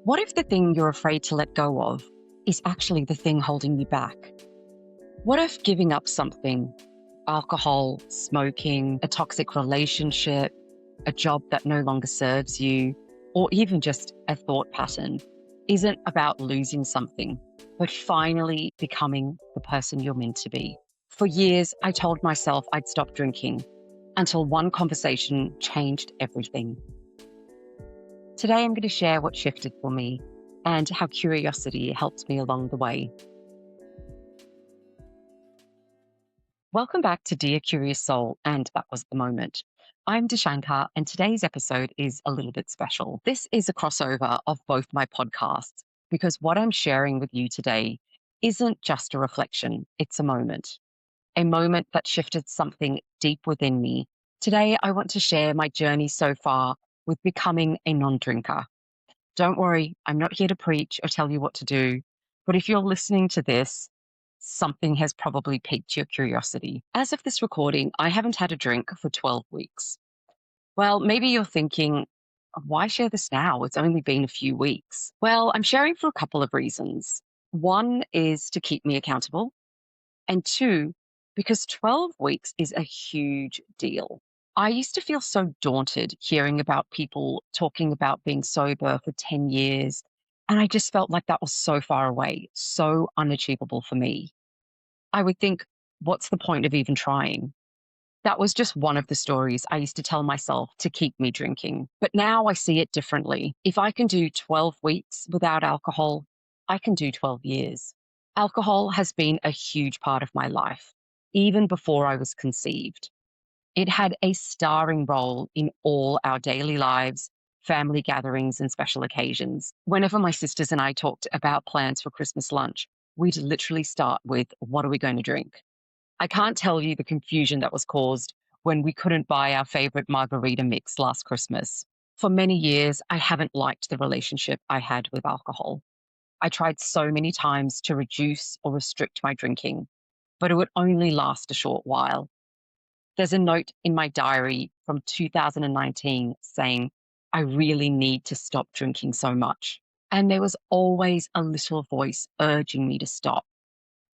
What if the thing you're afraid to let go of is actually the thing holding you back? What if giving up something, alcohol, smoking, a toxic relationship, a job that no longer serves you, or even just a thought pattern, isn't about losing something, but finally becoming the person you're meant to be? For years, I told myself I'd stop drinking until one conversation changed everything. Today, I'm going to share what shifted for me and how curiosity helped me along the way. Welcome back to Dear Curious Soul, and that was the moment. I'm Deshankar, and today's episode is a little bit special. This is a crossover of both my podcasts because what I'm sharing with you today isn't just a reflection, it's a moment that shifted something deep within me. Today, I want to share my journey so far with becoming a non-drinker. Don't worry, I'm not here to preach or tell you what to do, but if you're listening to this, something has probably piqued your curiosity. As of this recording, I haven't had a drink for 12 weeks. Well, maybe you're thinking, why share this now? It's only been a few weeks. Well, I'm sharing for a couple of reasons. One is to keep me accountable, and two, because 12 weeks is a huge deal. I used to feel so daunted hearing about people talking about being sober for 10 years. And I just felt like that was so far away, so unachievable for me. I would think, what's the point of even trying? That was just one of the stories I used to tell myself to keep me drinking. But now I see it differently. If I can do 12 weeks without alcohol, I can do 12 years. Alcohol has been a huge part of my life, even before I was conceived. It had a starring role in all our daily lives, family gatherings, and special occasions. Whenever my sisters and I talked about plans for Christmas lunch, we'd literally start with, what are we going to drink? I can't tell you the confusion that was caused when we couldn't buy our favorite margarita mix last Christmas. For many years, I haven't liked the relationship I had with alcohol. I tried so many times to reduce or restrict my drinking, but it would only last a short while. There's a note in my diary from 2019 saying, I really need to stop drinking so much. And there was always a little voice urging me to stop,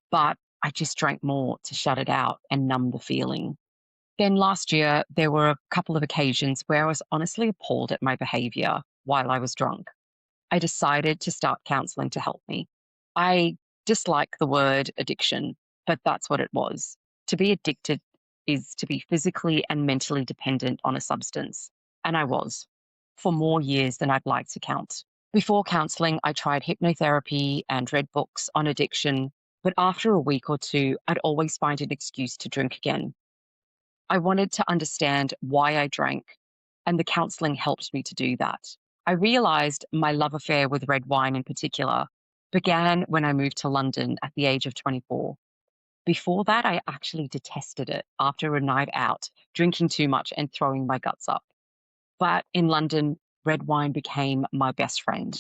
but I just drank more to shut it out and numb the feeling. Then last year, there were a couple of occasions where I was honestly appalled at my behavior while I was drunk. I decided to start counseling to help me. I dislike the word addiction, but that's what it was. To be addicted is to be physically and mentally dependent on a substance. And I was for more years than I'd like to count. Before counseling, I tried hypnotherapy and read books on addiction, but after a week or two, I'd always find an excuse to drink again. I wanted to understand why I drank, and the counseling helped me to do that. I realized my love affair with red wine in particular began when I moved to London at the age of 24. Before that, I actually detested it after a night out, drinking too much and throwing my guts up. But in London, red wine became my best friend.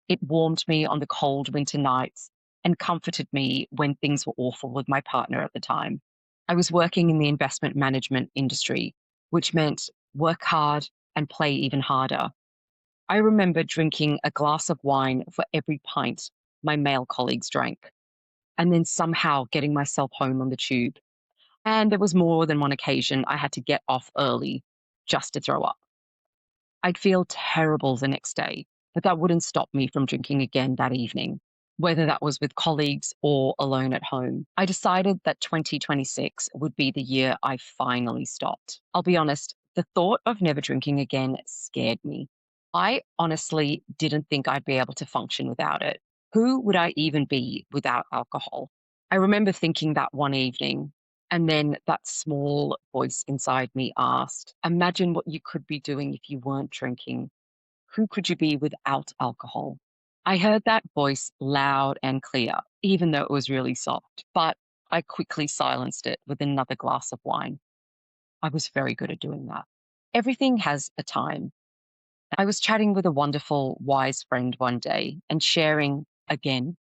It warmed me on the cold winter nights and comforted me when things were awful with my partner at the time. I was working in the investment management industry, which meant work hard and play even harder. I remember drinking a glass of wine for every pint my male colleagues drank, and then somehow getting myself home on the tube. And there was more than one occasion I had to get off early just to throw up. I'd feel terrible the next day, but that wouldn't stop me from drinking again that evening, whether that was with colleagues or alone at home. I decided that 2026 would be the year I finally stopped. I'll be honest, the thought of never drinking again scared me. I honestly didn't think I'd be able to function without it. Who would I even be without alcohol? I remember thinking that one evening, and then that small voice inside me asked, imagine what you could be doing if you weren't drinking. Who could you be without alcohol? I heard that voice loud and clear, even though it was really soft, but I quickly silenced it with another glass of wine. I was very good at doing that. Everything has a time. I was chatting with a wonderful, wise friend one day and sharing, again,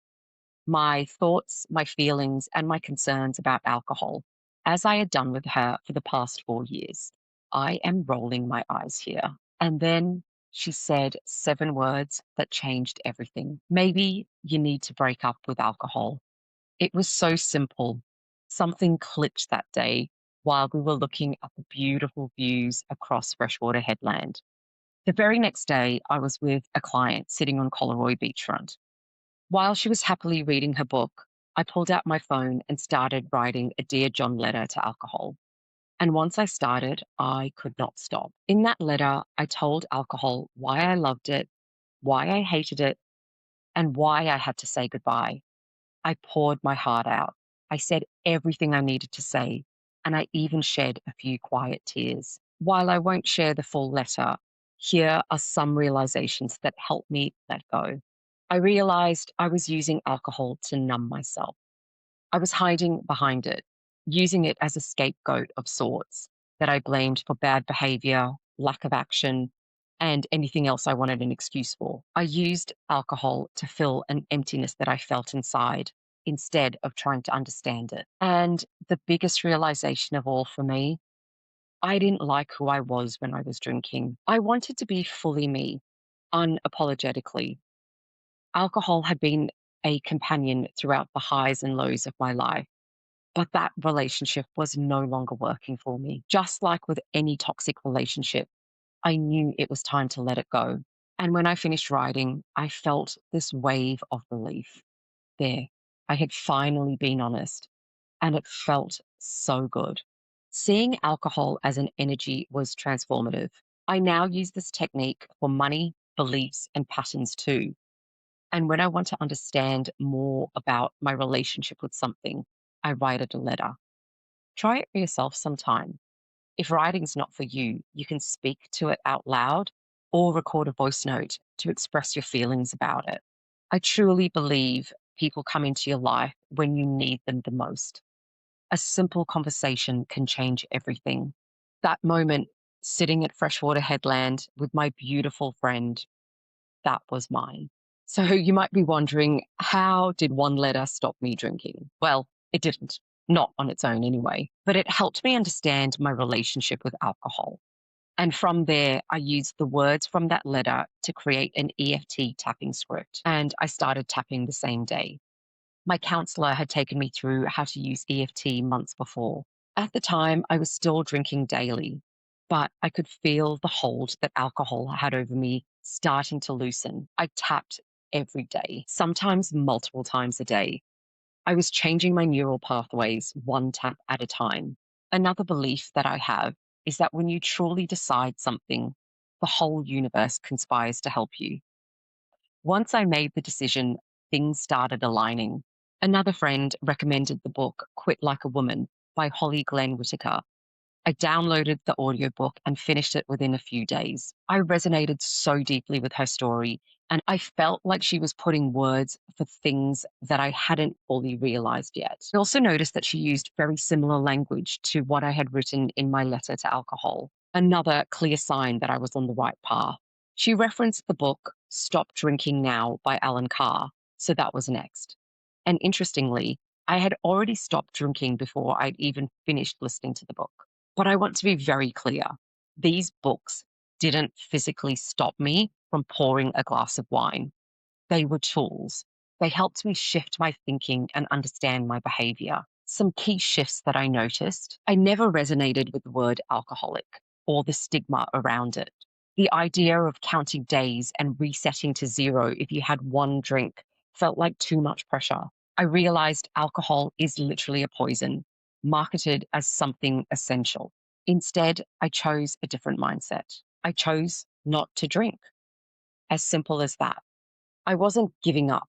my thoughts, my feelings, and my concerns about alcohol, as I had done with her for the past 4 years. I am rolling my eyes here. And then She said 7 words that changed everything. Maybe you need to break up with alcohol. It was so simple. Something clicked that day while we were looking at the beautiful views across Freshwater Headland. The very next day, I was with a client sitting on Collaroy beachfront. While she was happily reading her book, I pulled out my phone and started writing a Dear John letter to alcohol. And once I started, I could not stop. In that letter, I told alcohol why I loved it, why I hated it, and why I had to say goodbye. I poured my heart out. I said everything I needed to say, and I even shed a few quiet tears. While I won't share the full letter, here are some realizations that helped me let go. I realized I was using alcohol to numb myself. I was hiding behind it, using it as a scapegoat of sorts that I blamed for bad behavior, lack of action, and anything else I wanted an excuse for. I used alcohol to fill an emptiness that I felt inside instead of trying to understand it. And the biggest realization of all for me, I didn't like who I was when I was drinking. I wanted to be fully me, unapologetically. Alcohol had been a companion throughout the highs and lows of my life. But that relationship was no longer working for me. Just like with any toxic relationship, I knew it was time to let it go. And when I finished writing, I felt this wave of relief. There, I had finally been honest, and it felt so good. Seeing alcohol as an energy was transformative. I now use this technique for money, beliefs, and patterns too. And when I want to understand more about my relationship with something, I write it a letter. Try it for yourself sometime. If writing's not for you, you can speak to it out loud or record a voice note to express your feelings about it. I truly believe people come into your life when you need them the most. A simple conversation can change everything. That moment, sitting at Freshwater Headland with my beautiful friend, that was mine. So you might be wondering, how did one letter stop me drinking? Well, it didn't, not on its own anyway, but it helped me understand my relationship with alcohol. And from there, I used the words from that letter to create an EFT tapping script. And I started tapping the same day. My counselor had taken me through how to use EFT months before. At the time, I was still drinking daily, but I could feel the hold that alcohol had over me starting to loosen. I tapped every day, sometimes multiple times a day. I was changing my neural pathways one tap at a time. Another belief that I have is that when you truly decide something, the whole universe conspires to help you. Once I made the decision, things started aligning. Another friend recommended the book Quit Like a Woman by Holly Glenn Whitaker. I downloaded the audiobook and finished it within a few days. I resonated so deeply with her story, and I felt like she was putting words for things that I hadn't fully realized yet. I also noticed that she used very similar language to what I had written in my letter to alcohol, another clear sign that I was on the right path. She referenced the book Stop Drinking Now by Alan Carr, so that was next. And interestingly, I had already stopped drinking before I'd even finished listening to the book. But I want to be very clear. These books didn't physically stop me from pouring a glass of wine. They were tools. They helped me shift my thinking and understand my behavior. Some key shifts that I noticed: I never resonated with the word alcoholic or the stigma around it. The idea of counting days and resetting to zero if you had one drink felt like too much pressure. I realized alcohol is literally a poison, marketed as something essential. Instead, I chose a different mindset. I chose not to drink. As simple as that. I wasn't giving up.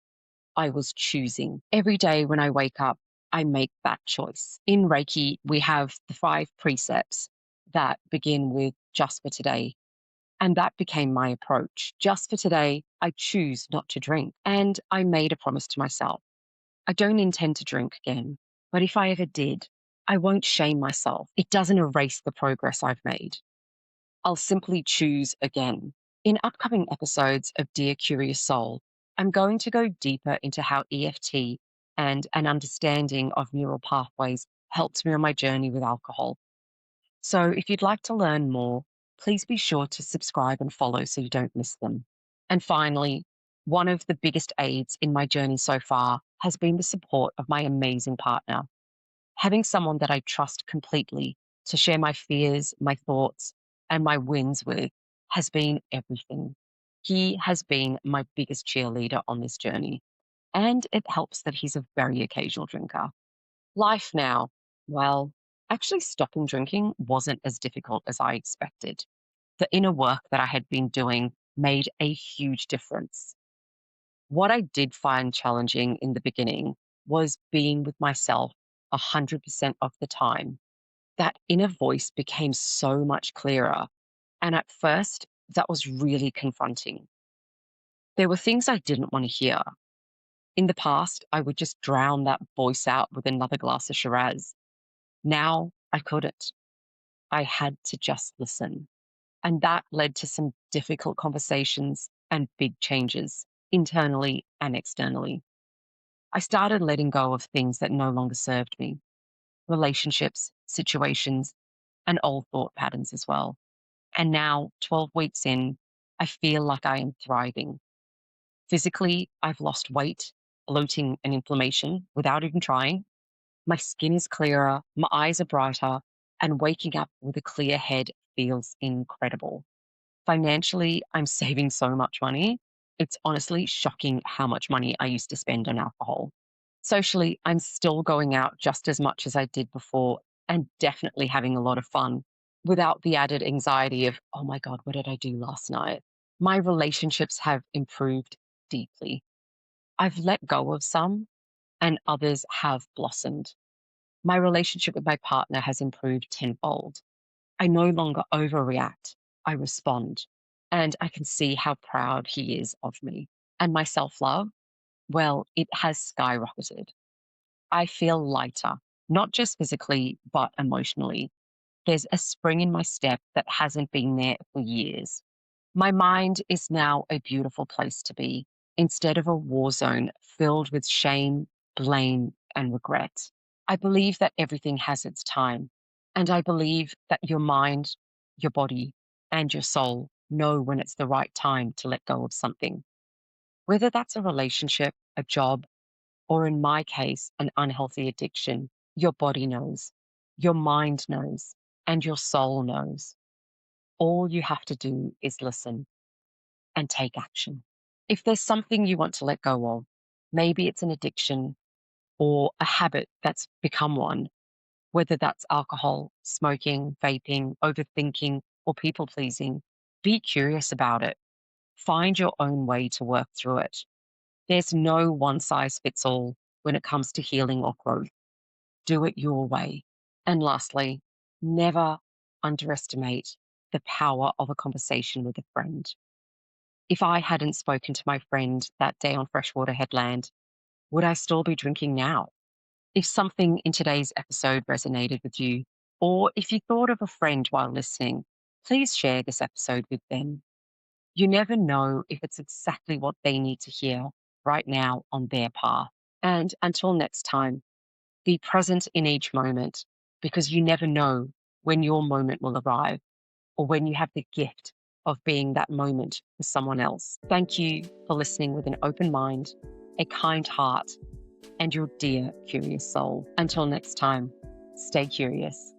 I was choosing. Every day when I wake up, I make that choice. In Reiki, we have the 5 precepts that begin with just for today. And that became my approach. Just for today, I choose not to drink. And I made a promise to myself. I don't intend to drink again, but if I ever did, I won't shame myself. It doesn't erase the progress I've made. I'll simply choose again. In upcoming episodes of Dear Curious Soul, I'm going to go deeper into how EFT and an understanding of neural pathways helped me on my journey with alcohol. So if you'd like to learn more, please be sure to subscribe and follow so you don't miss them. And finally, one of the biggest aids in my journey so far has been the support of my amazing partner. Having someone that I trust completely to share my fears, my thoughts, and my wins with has been everything. He has been my biggest cheerleader on this journey, and it helps that he's a very occasional drinker. Life now, well, actually stopping drinking wasn't as difficult as I expected. The inner work that I had been doing made a huge difference. What I did find challenging in the beginning was being with myself 100% of the time. That inner voice became so much clearer. And at first, that was really confronting. There were things I didn't want to hear. In the past, I would just drown that voice out with another glass of Shiraz. Now, I couldn't. I had to just listen. And that led to some difficult conversations and big changes, internally and externally. I started letting go of things that no longer served me, relationships, situations, and old thought patterns as well. And now, 12 weeks in, I feel like I am thriving. Physically, I've lost weight, bloating, and inflammation without even trying. My skin is clearer, my eyes are brighter, and waking up with a clear head feels incredible. Financially, I'm saving so much money. It's honestly shocking how much money I used to spend on alcohol. Socially, I'm still going out just as much as I did before and definitely having a lot of fun without the added anxiety of, oh my God, what did I do last night? My relationships have improved deeply. I've let go of some and others have blossomed. My relationship with my partner has improved tenfold. I no longer overreact, I respond, and I can see how proud he is of me. And my self love, well, it has skyrocketed. I feel lighter, not just physically, but emotionally. There's a spring in my step that hasn't been there for years. My mind is now a beautiful place to be instead of a war zone filled with shame, blame, and regret. I believe that everything has its time. And I believe that your mind, your body, and your soul know when it's the right time to let go of something. Whether that's a relationship, a job, or in my case, an unhealthy addiction, your body knows, your mind knows, and your soul knows. All you have to do is listen and take action. If there's something you want to let go of, maybe it's an addiction or a habit that's become one, whether that's alcohol, smoking, vaping, overthinking, or people pleasing, be curious about it. Find your own way to work through it. There's no one size fits all when it comes to healing or growth. Do it your way. And lastly, never underestimate the power of a conversation with a friend. If I hadn't spoken to my friend that day on Freshwater Headland, would I still be drinking now? If something in today's episode resonated with you, or if you thought of a friend while listening, please share this episode with them. You never know if it's exactly what they need to hear right now on their path. And until next time, be present in each moment because you never know when your moment will arrive or when you have the gift of being that moment for someone else. Thank you for listening with an open mind, a kind heart, and your dear curious soul. Until next time, stay curious.